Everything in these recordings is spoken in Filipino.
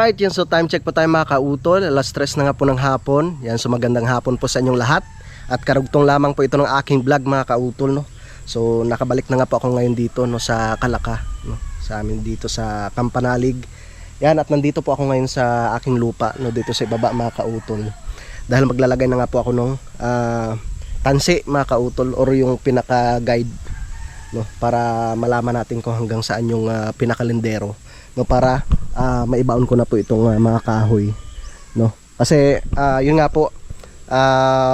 Alright, yan, so time check po tayo mga kautol. Alas 3 na nga po ng hapon. Yan, so magandang hapon po sa inyong lahat. At karugtong lamang po ito ng aking vlog mga kautol, no. So nakabalik na nga po ako ngayon dito, no, sa Calaka, no, sa amin dito sa Campanalig. Yan, at nandito po ako ngayon sa aking lupa, no, dito sa ibaba mga kautol. Dahil maglalagay na nga po ako ng tansi mga kautol, or yung pinaka-guide, no, para malaman natin kung hanggang saan yung pinakalindero, no, para maibaon ko na po itong mga kahoy, no, kasi yun nga po,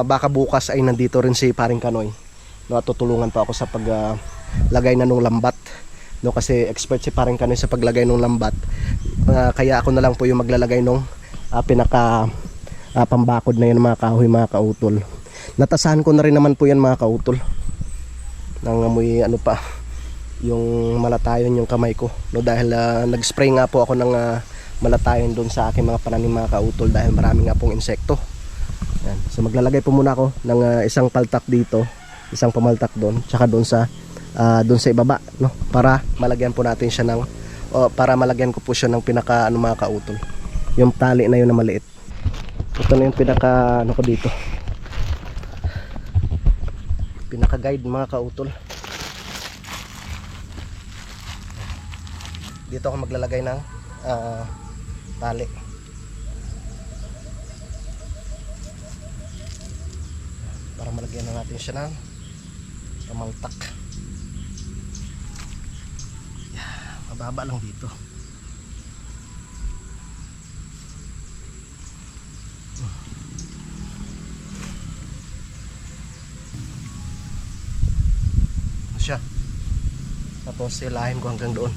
baka bukas ay nandito rin si Paring Kanoy, no, at tutulungan po ako sa paglagay na nung lambat, no, kasi expert si Paring Kanoy sa paglagay nung lambat, kaya ako na lang po yung maglalagay nung pinaka pambakod na yun mga kahoy mga kautol. Natasahan ko na rin naman po yan mga kautol, nang amoy ano pa yung malatayon yung kamay ko, no, dahil nag-spray nga po ako ng malatayon doon sa aking mga pananim mga kautol, dahil marami nga pong insekto. Yan. So maglalagay po muna ako ng isang paltak dito, isang pamaltak doon, tsaka doon sa ibaba, no, para malagyan po natin siya ng para malagyan ko po siya ng pinaka ano mga kautol, yung tali na yun na maliit. Ito na yung pinaka ano ko dito, pinaka guide mga kautol. Dito ako maglalagay ng tali. Para malagyan na natin siya ng pamaltak. Mababa lang dito. Siya. Tapos silahin ko hanggang doon.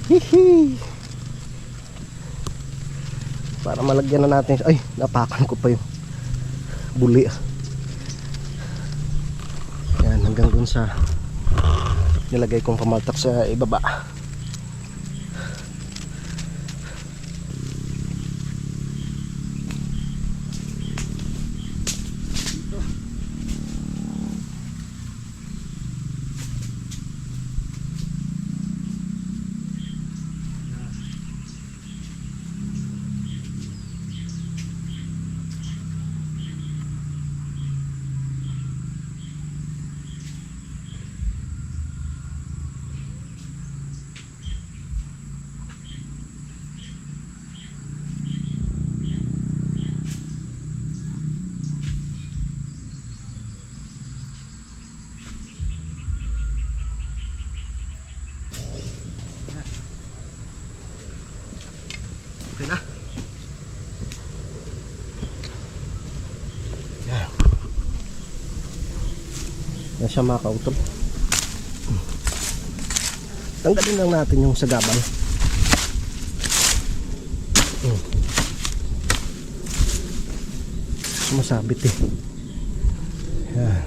Hihi. Para malagyan na natin. Ay, napakan ko pa yung buli. Yan, hanggang dun sa nilagay kong pamaltak sa ibaba. Okay na. Yan. Yan siya mga kautol. Tanggalin lang natin yung sagabal. Sumasabit eh. Yan.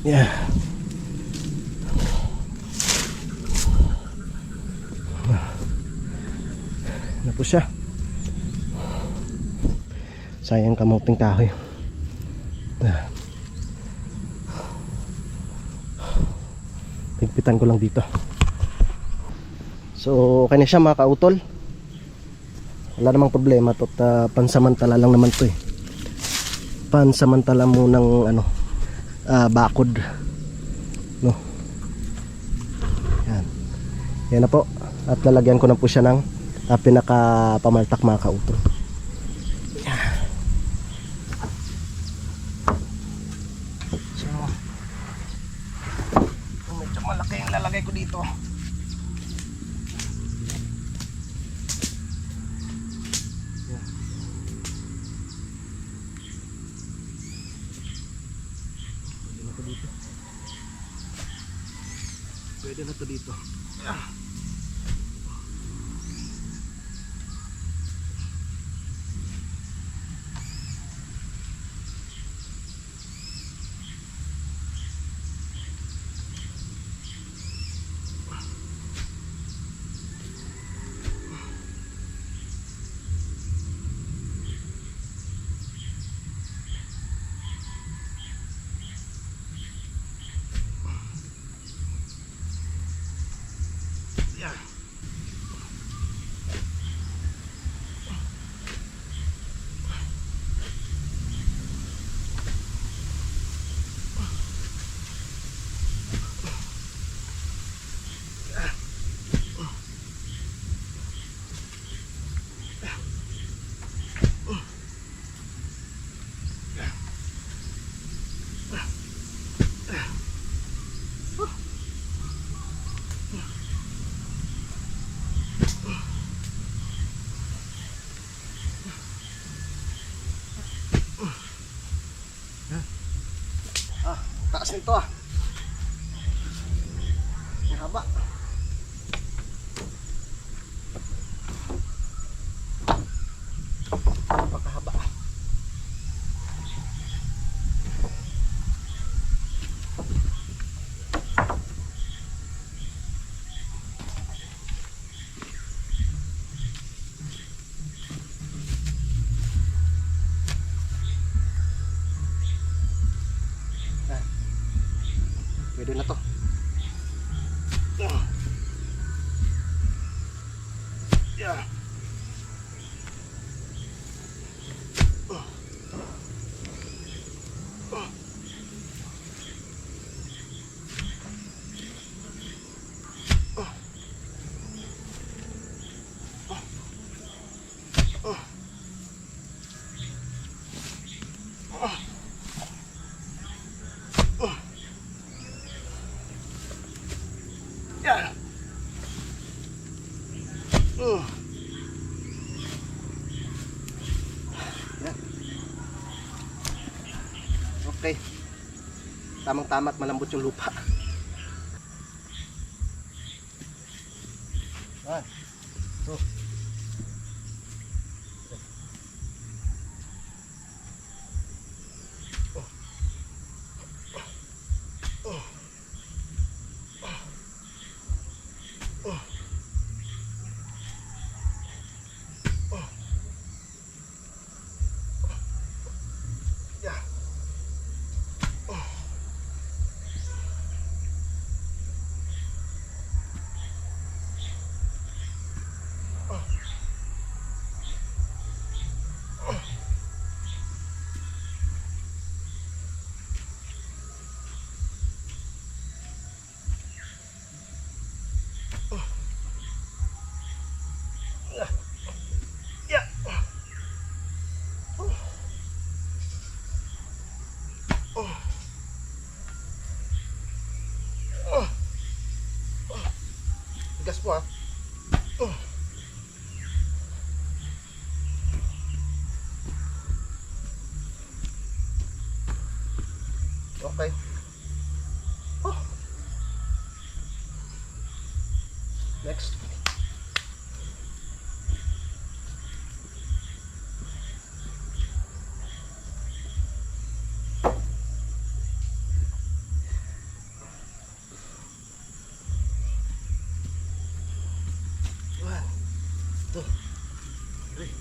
Yeah. Ano po siya? Sayang kamuting kahoy. Pigpitan ko lang dito. So okay na siya mga kautol. Wala namang problema to, pansamantala lang naman to eh. Pansamantala mo ng ano, bakod, no. Yan. Yan na po. At lalagyan ko na po siya ng pinaka pamaltak mga kautol. So medyo malaki yung lalagay ko dito. Pwede na to dito. Ito ah. Ang haba. Napakahaba. Pwede na to. Yeah. Yeah. Yan. Okay. Tamang-tama at malambot yung lupa. 1, 2. Yeah. Yeah. Tigas po ah. Okay. Next. One, two, three.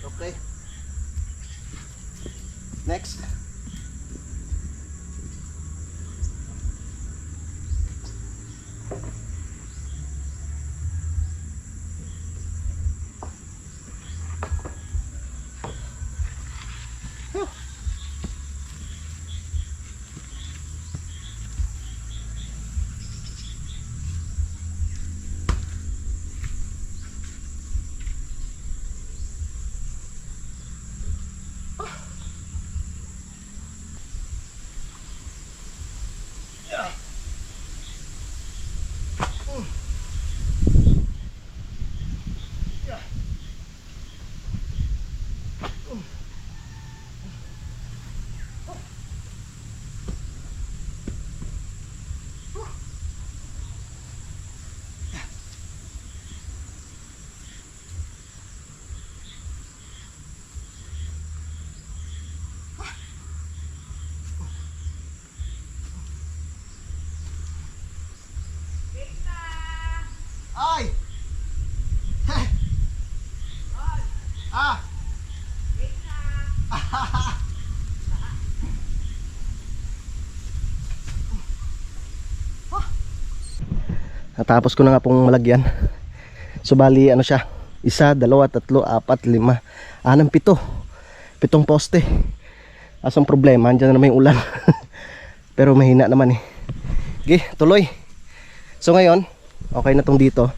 Okay. Next. Natapos ko na nga pong malagyan. So bali ano siya, 1, 2, 3, 4, 5, 6, 7, 7 poste. Asang problema, andyan na naman yung ulan. Pero mahina naman eh. Okay, tuloy. So ngayon, okay na tong dito.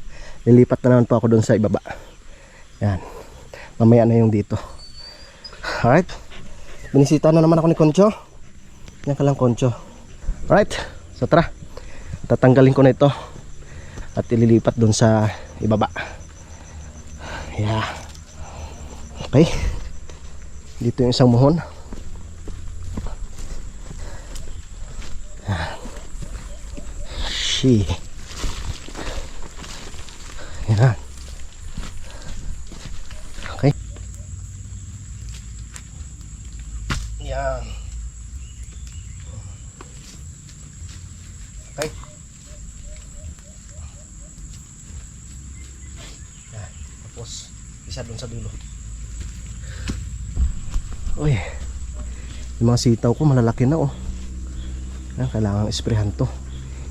Lilipat na naman po ako doon sa ibaba. Yan. Mamaya na yung dito. Alright. Binisita na naman ako ni Concho. Yan ka lang, Concho. Alright. So tara. Tatanggalin ko na ito. At ililipat doon sa ibaba. Yeah. Okay. Dito yung isang muhon. She. Yan. Okay. Yan. Okay. Yan. Tapos isa dun sa dulo. Uy. Yung mga sitaw ko malalaki na oh. Yan, kailangan isprehan to.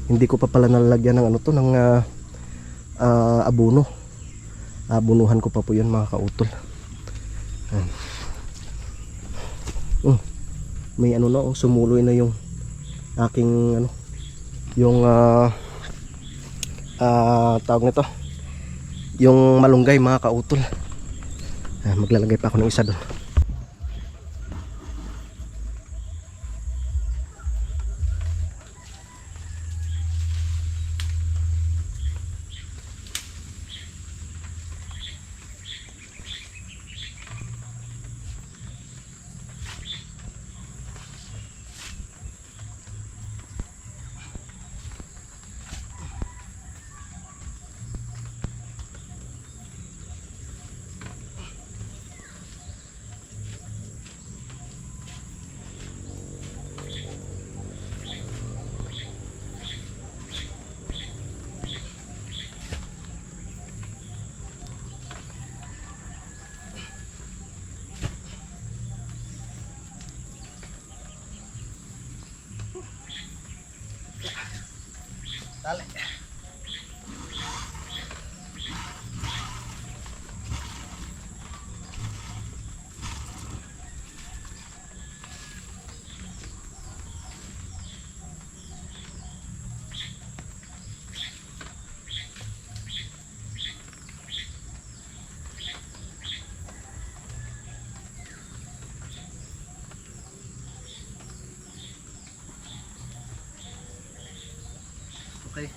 Hindi ko pa pala nalalagyan ng ano to, ng abono. Abunuhan ko pa po yun mga kautol. May ano na oh, sumuloy na yung aking ano, yung tawag nito, yung malunggay mga kautol. Maglalagay pa ako ng isa doon. Dale. Okay.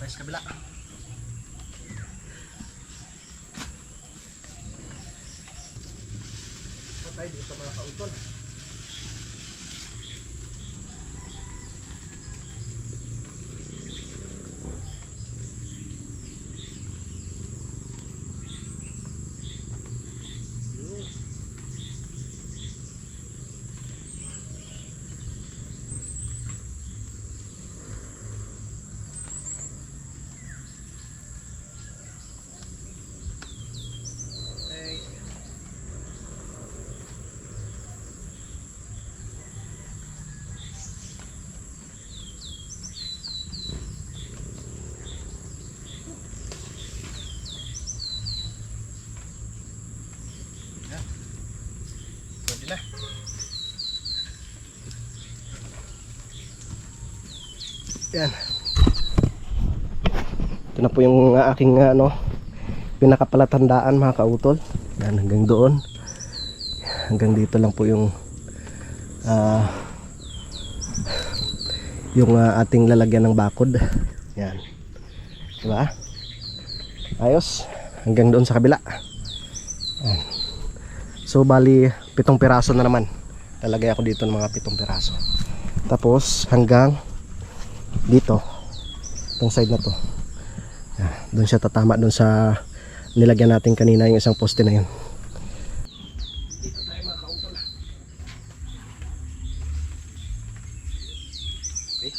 Tapos kabila. Okay, dito mga kautol. Na. Yan. Ito na po yung aking ano, pinakapalatandaan mga kautol. Yan, hanggang doon. Hanggang dito lang po yung ating lalagyan ng bakod. Yan. Diba? Ayos. Hanggang doon sa kabila. Yan. So bali 7 piraso na naman. Lalagay ako dito ng mga 7 piraso. Tapos hanggang dito, itong side na to. Doon siya tatama doon sa nilagyan natin kanina, yung isang poste na yun. Dito tayo mga kautol. Okay.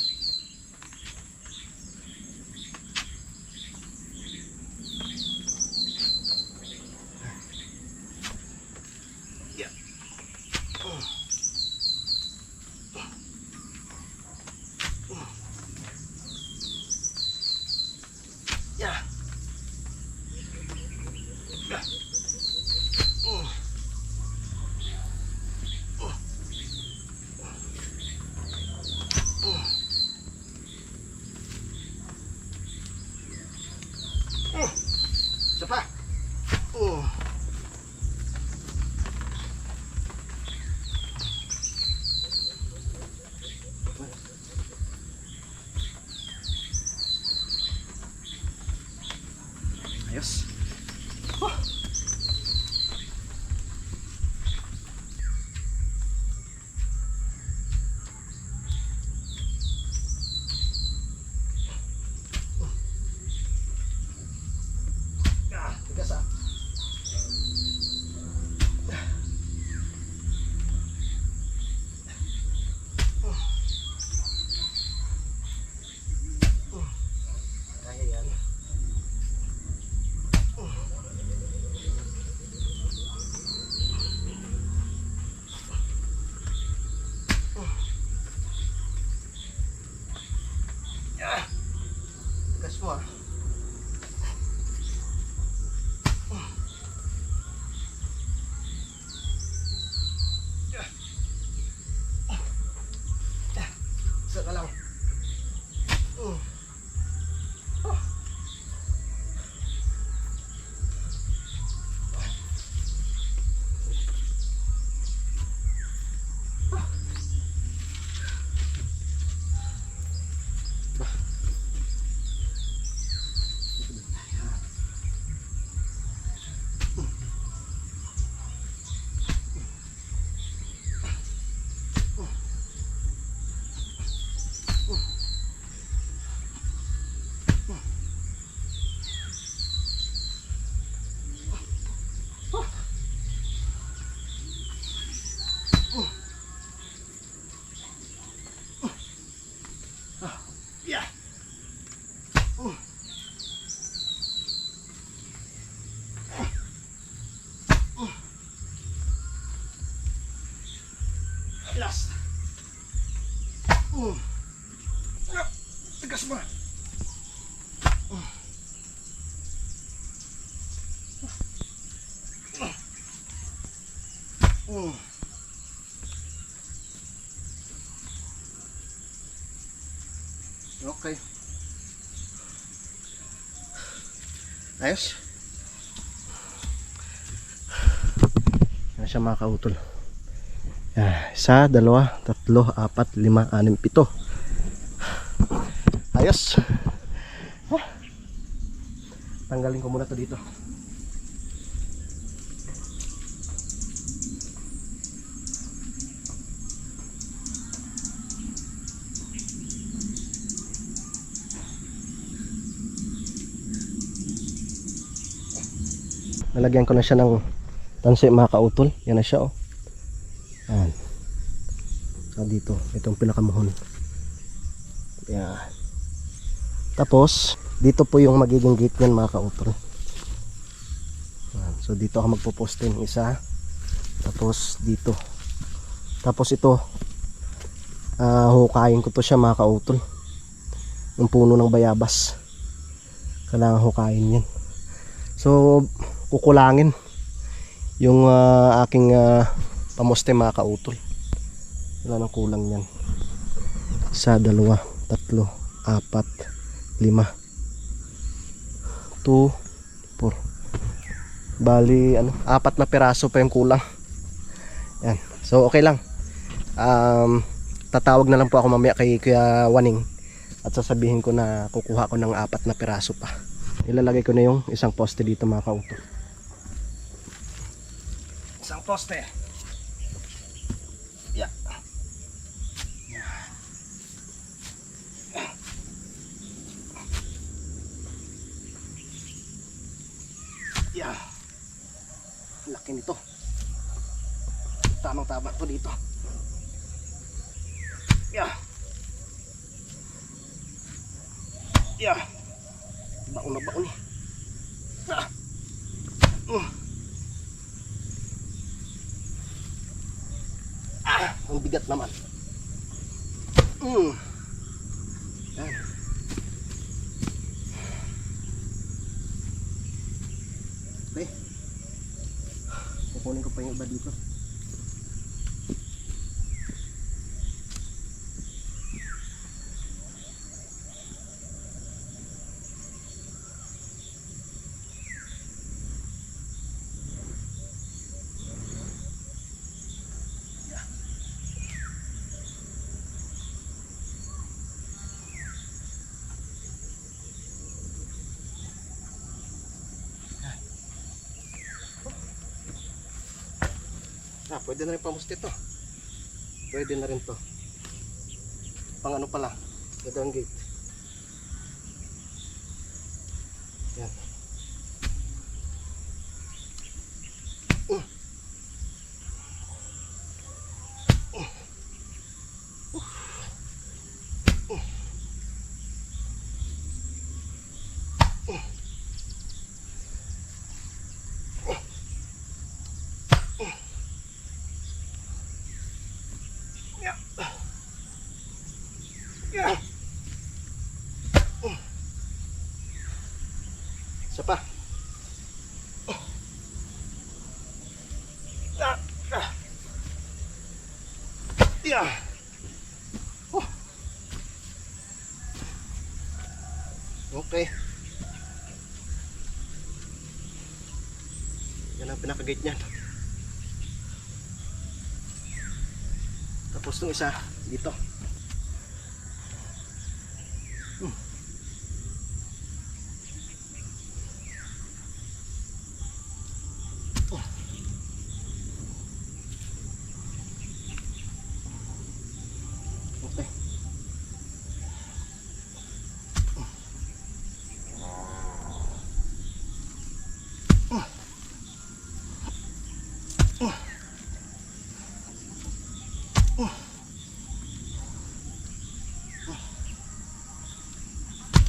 Ayos. Tigas ah. Kaya yan. Tigas mo ah. Isa ka lang. Yeah. Last. Tigas mo. Okay. Ayos. Yan siya mga kautol. Isa, dalawa, tatlo, apat, lima, anim, pito. Ayos. Tanggalin ko muna to dito. Nalagyan ko na siya ng tansi mga kautol. Yan na siya oh. Yan. So dito, itong pinakamuhon. Yan. Tapos dito po yung magiging gate niyan mga kautol. Yan. So dito ako magpo-poste ng isa. Tapos dito. Tapos ito hukayin ko to siya mga kautol. Yung puno ng bayabas. Kailangan hukayin yan. So kukulangin yung aking pamoste mga kautol. Wala nang kulang yan. Isa, dalawa, tatlo, apat, lima, 2, 4. Bali apat na piraso pa yung kulang. Yan. So okay lang. Tatawag na lang po ako mamaya kay Kuya Waning at sasabihin ko na kukuha ko ng apat na piraso pa. Ilalagay ko na yung isang poste dito mga kautol. Isang poste. Yeah. Yeah. Laki nito. Tamang-tama to dito. Yeah. Yeah. Baon na baon eh. Ang bigat naman. Yan. Okay. Kukunin ko pa yung iba dito. pwede na rin pamusti to. Pwede na rin to. Pang ano pala, gadang gate. Yan. Isa pa. Yeah. Okay. Yan ang pinaka-gate niyan. Tapos itong isa dito. Okay.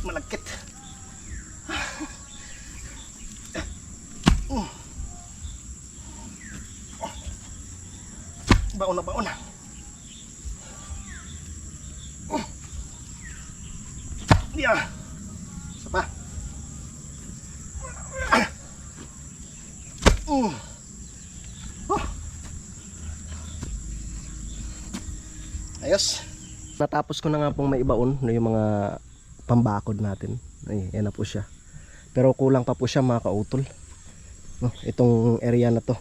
Malagkit. Baon na baon na. Yeah. Isa pa. Ayos. Natapos ko na nga pong maibaon no, yung mga pambakod natin. Ay, yan na po siya. Pero kulang pa po siya mga kautol. No, itong area na to.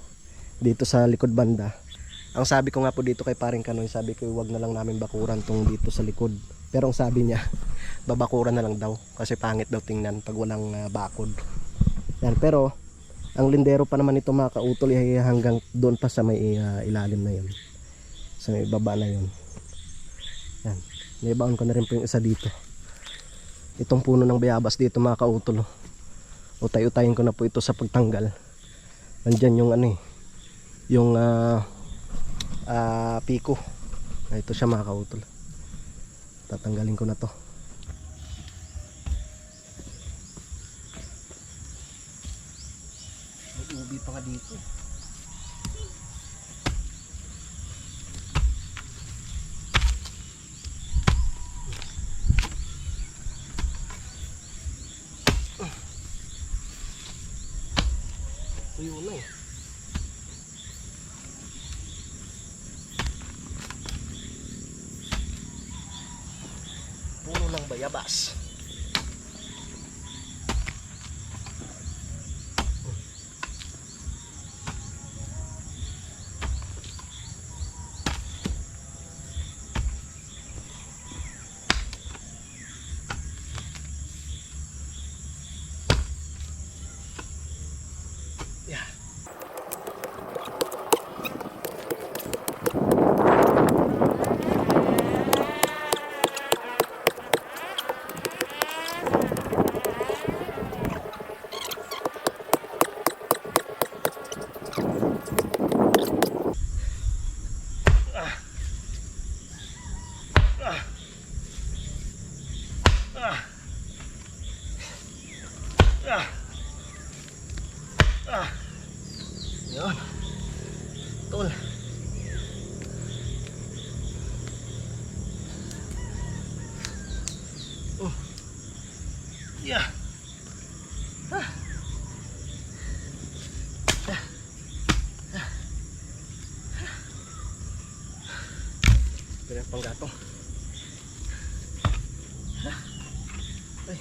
Dito sa likod banda. Ang sabi ko nga po dito kay paring Kanoy, sabi ko wag na lang namin bakuran tong dito sa likod. Pero ang sabi niya, babakuran na lang daw kasi pangit daw tingnan pag walang bakod. Yan, pero ang lindero pa naman ito mga kautol ay hanggang doon pa sa may ilalim na yun. Sa may baba na yun. Yan, naibaon ko na rin po yung isa dito. Itong puno ng bayabas dito mga kautol. Utay-utayin ko na po ito sa pagtanggal. Nandyan yung ano eh, yung piko. Ito siya mga kautol. Tatanggalin ko na to. May ubi pa nga dito. Tuyo na eh. Puno ng bayabas. Yeah. Yun. Tol. Yeah. Pinang panggatong. Ay.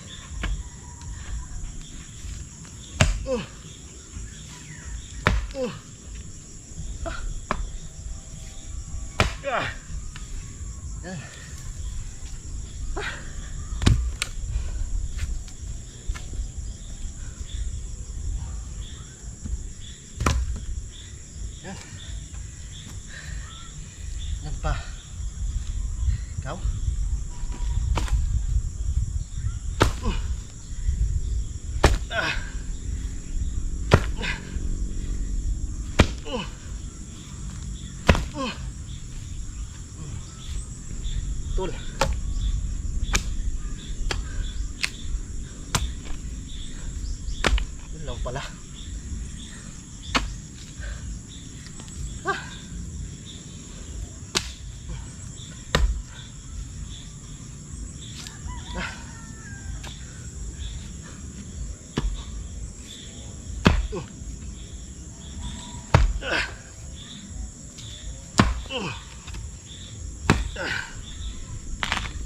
Yan. Yan. lang pala.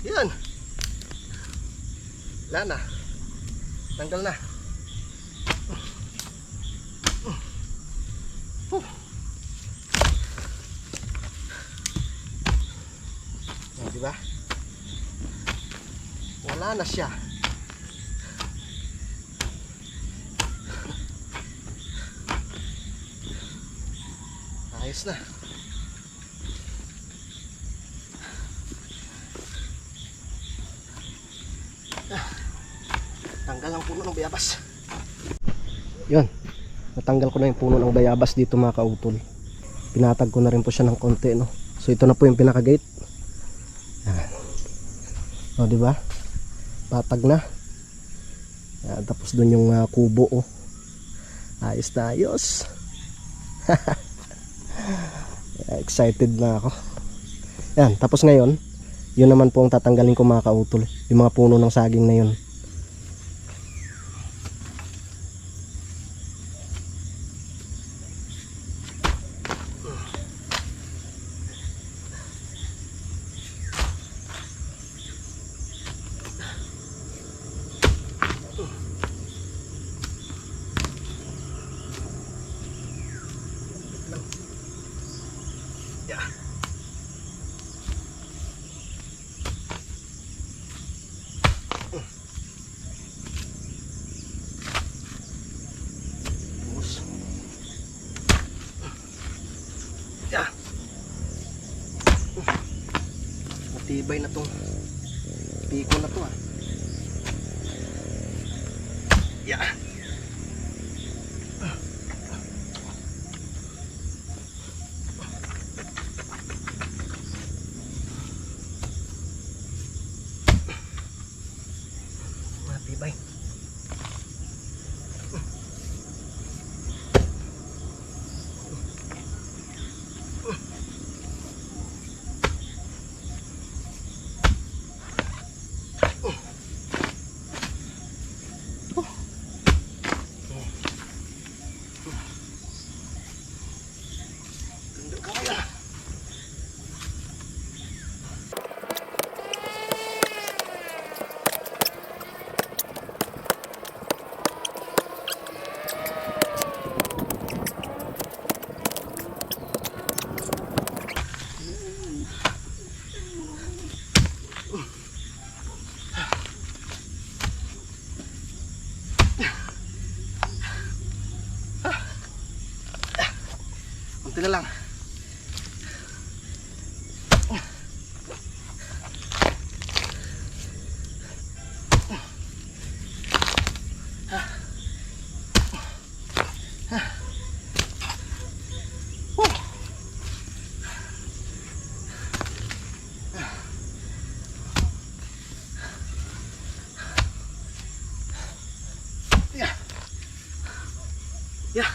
Yan. Wala na. Tanggal na. Oh, di ba? Wala na siya. Ayos na. Tanggal ang puno ng bayabas. Yun, natanggal ko na yung puno ng bayabas dito mga kautol. Pinatag ko na rin po siya ng konti, no. So ito na po yung pinaka gate. O, di ba? Patag na. Yan, tapos doon yung kubo, oh. Ayos na ayos. Excited na ako. Yan, tapos ngayon, yun naman po ang tatanggalin ko mga kautol. Yung mga puno ng saging na yun. Matibay na tong piko na to, ah. Yeah. Matibay. Kunti na lang. Yeah. Yeah.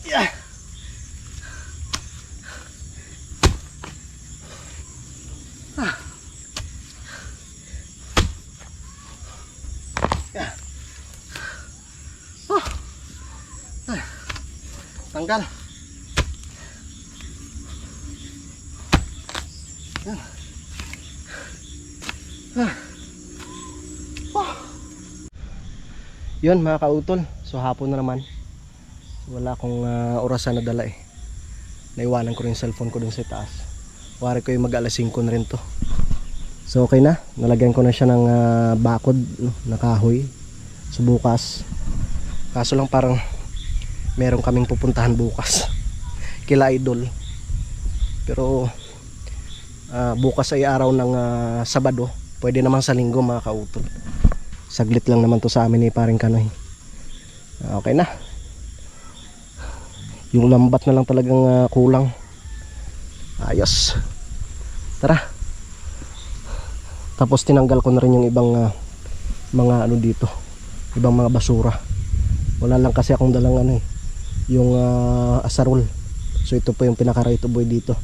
Yeah. Yeah. Tanggal. Yan. Yun mga kautol, so hapon na naman. Wala akong orasan na dala, eh. Naiwanan ko rin yung cellphone ko dun sa taas. Wari ko yung mag alas 5 na rin to. So okay na, nalagyan ko na siya ng bakod, no, na kahoy. So bukas, kaso lang parang meron kaming pupuntahan bukas kila Idol. Pero bukas ay araw ng Sabado. Pwede naman sa Linggo mga kautol. Saglit lang naman to sa amin ni paring Kanoy. Okay na. Yung lambat na lang talagang kulang. Ayos. Tara. Tapos tinanggal ko na rin yung ibang mga ano dito, ibang mga basura. Wala lang kasi akong dalang yung asarol. So ito po yung pinaka right of way dito.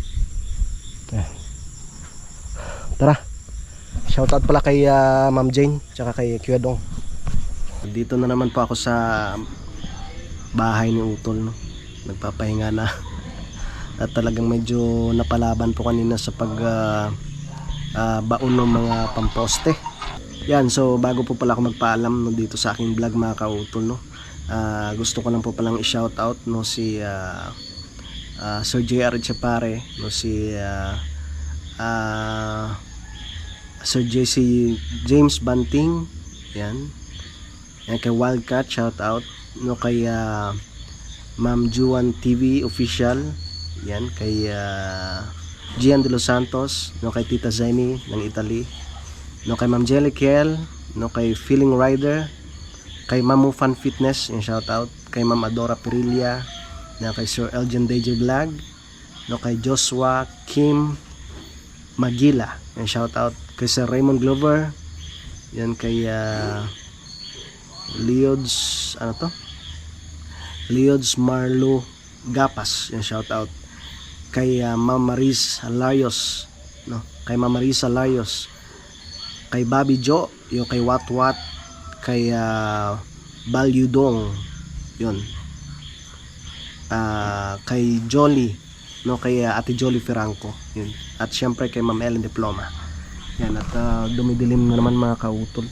Tara. Shoutout pala kay Ma'am Jane tsaka kay Kuya Dong. Dito na naman po ako sa bahay ni Utol, no. Nagpapahinga na. At talagang medyo napalaban po kanina sa pag baon ng mga pamposte. Yan, so bago po pala ako magpaalam, no, dito sa aking vlog mga kautol, no. Gusto ko lang po palang i-shoutout, no, si Sir JR Chapare, no, si Sir JC James Banting, yan. Yan kay Wildcat, shoutout, no, kay Ma'am Juan TV Official, yan, kay Gian de los Santos, no, kay Tita Zeni ng Italy, no, kay Ma'am Jellikel, no, kay Feeling Rider, kay Ma'am Fan Fitness, yung shoutout, kay Ma'am Adora Perilla, no, kay Sir Elgin DJ Vlog, no, kay Joshua Kim Magila, yung shoutout, kay Sir Raymond Glover, yan, kay Leods Marlo Gapas, yung shoutout, kay Ma'am Maris Alayos, no, kay Ma'am Marisa Alayos, kay Bobby Jo, yung kay Watwat, kay Balyudong, yun, kay Jolly, no, kay Ate Jolly Ferranco, yun, at syempre kay Ma'am Ellen Diploma. Yan, at dumidilim na naman mga kautol.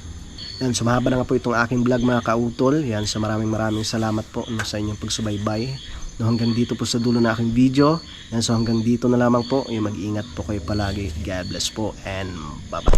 Yan, sumahaba na nga po itong aking vlog mga kautol. Yan, so maraming salamat po, no, sa inyong pagsubaybay, no, hanggang dito po sa dulo na aking video. Yan, so hanggang dito na lamang po. Mag-iingat po kayo palagi. God bless po and bye bye.